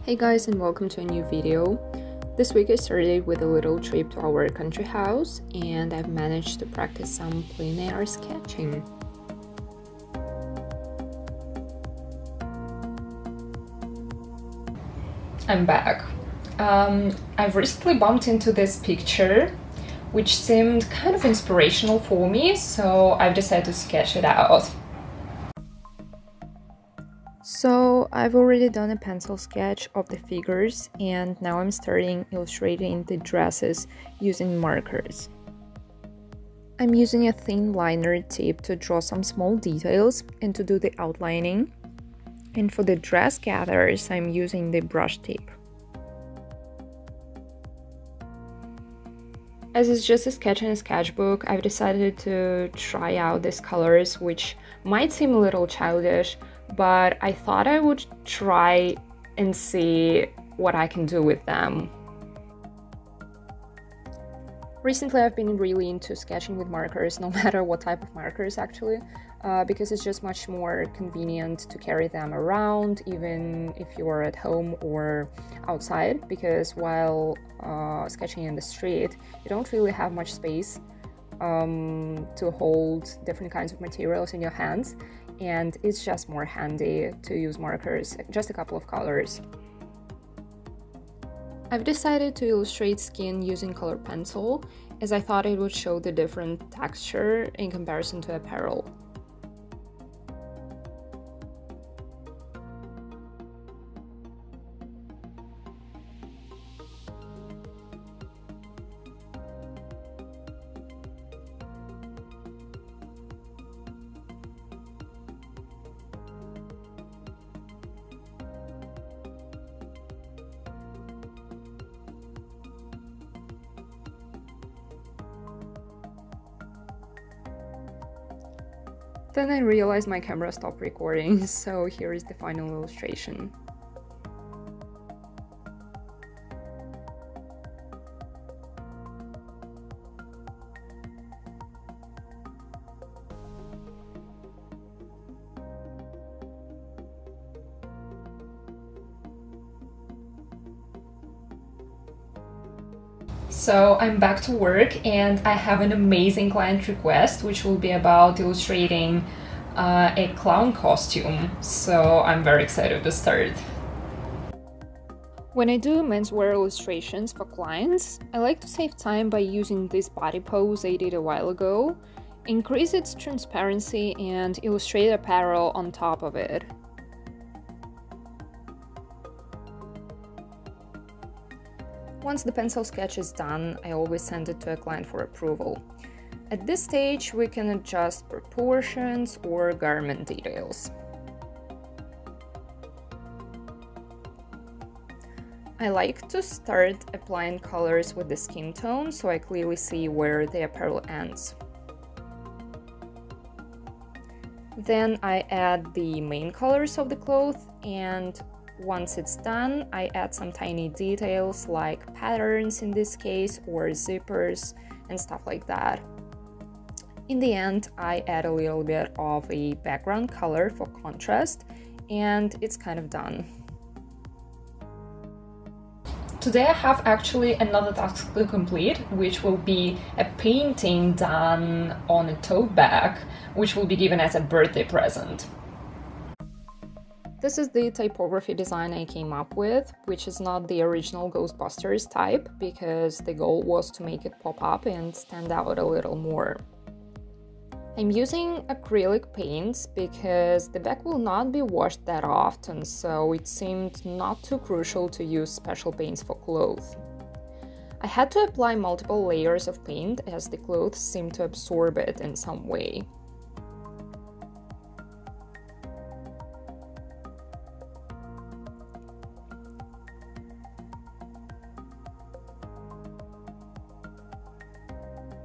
Hey guys, and welcome to a new video. This week I started with a little trip to our country house and I've managed to practice some plein air sketching. I'm back. I've recently bumped into this picture which seemed kind of inspirational for me, so I've decided to sketch it out. So I've already done a pencil sketch of the figures and now I'm starting illustrating the dresses using markers. I'm using a thin liner tape to draw some small details and to do the outlining. And for the dress gathers, I'm using the brush tape. As it's just a sketch in a sketchbook, I've decided to try out these colors, which might seem a little childish, but I thought I would try and see what I can do with them. Recently I've been really into sketching with markers, no matter what type of markers actually, because it's just much more convenient to carry them around, even if you are at home or outside, because while sketching in the street, you don't really have much space to hold different kinds of materials in your hands, and it's just more handy to use markers, just a couple of colors. I've decided to illustrate skin using colored pencil, as I thought it would show the different texture in comparison to apparel. Then I realized my camera stopped recording, so here is the final illustration. So I'm back to work and I have an amazing client request which will be about illustrating a clown costume, so I'm very excited to start. When I do menswear illustrations for clients, I like to save time by using this body pose I did a while ago, increase its transparency and illustrate apparel on top of it. Once the pencil sketch is done, I always send it to a client for approval. At this stage, we can adjust proportions or garment details. I like to start applying colors with the skin tone so I clearly see where the apparel ends. Then I add the main colors of the cloth, and once it's done, I add some tiny details like patterns in this case, or zippers and stuff like that. In the end, I add a little bit of a background color for contrast, and it's kind of done. Today I have actually another task to complete, which will be a painting done on a tote bag, which will be given as a birthday present. This is the typography design I came up with, which is not the original Ghostbusters type, because the goal was to make it pop up and stand out a little more. I'm using acrylic paints because the bag will not be washed that often, so it seemed not too crucial to use special paints for clothes. I had to apply multiple layers of paint as the clothes seemed to absorb it in some way.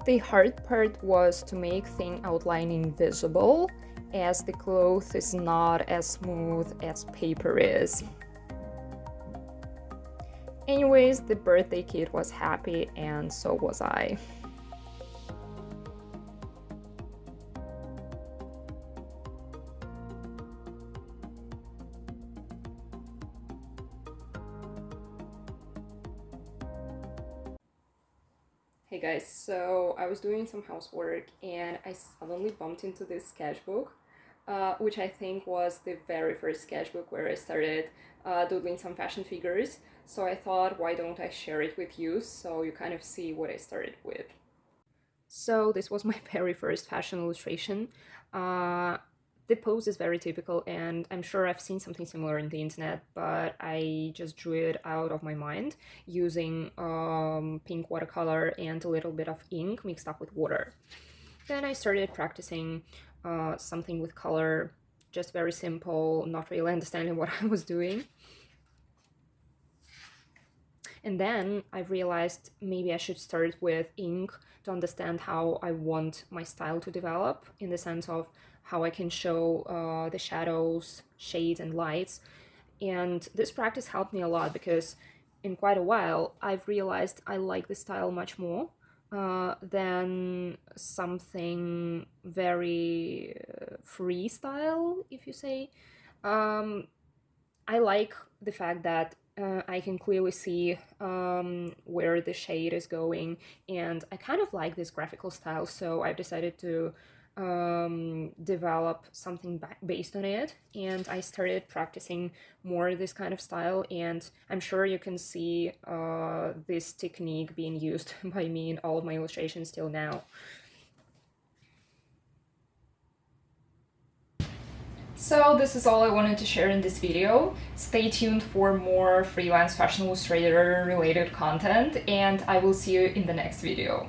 The hard part was to make thin outlining visible, as the cloth is not as smooth as paper is. Anyways, the birthday kid was happy and so was I. Hey guys, so I was doing some housework and I suddenly bumped into this sketchbook, which I think was the very first sketchbook where I started doodling some fashion figures. So I thought, why don't I share it with you so you kind of see what I started with. So this was my very first fashion illustration. The pose is very typical, and I'm sure I've seen something similar in the internet, but I just drew it out of my mind using pink watercolor and a little bit of ink mixed up with water. Then I started practicing something with color, just very simple, not really understanding what I was doing. And then I realized maybe I should start with ink to understand how I want my style to develop, in the sense of how I can show the shadows, shades, and lights. And this practice helped me a lot because in quite a while I've realized I like this style much more than something very freestyle, if you say. I like the fact that I can clearly see where the shade is going, and I kind of like this graphical style, so I've decided to develop something based on it, and I started practicing more this kind of style, and I'm sure you can see this technique being used by me in all of my illustrations till now. So this is all I wanted to share in this video. Stay tuned for more freelance fashion illustrator related content, and I will see you in the next video.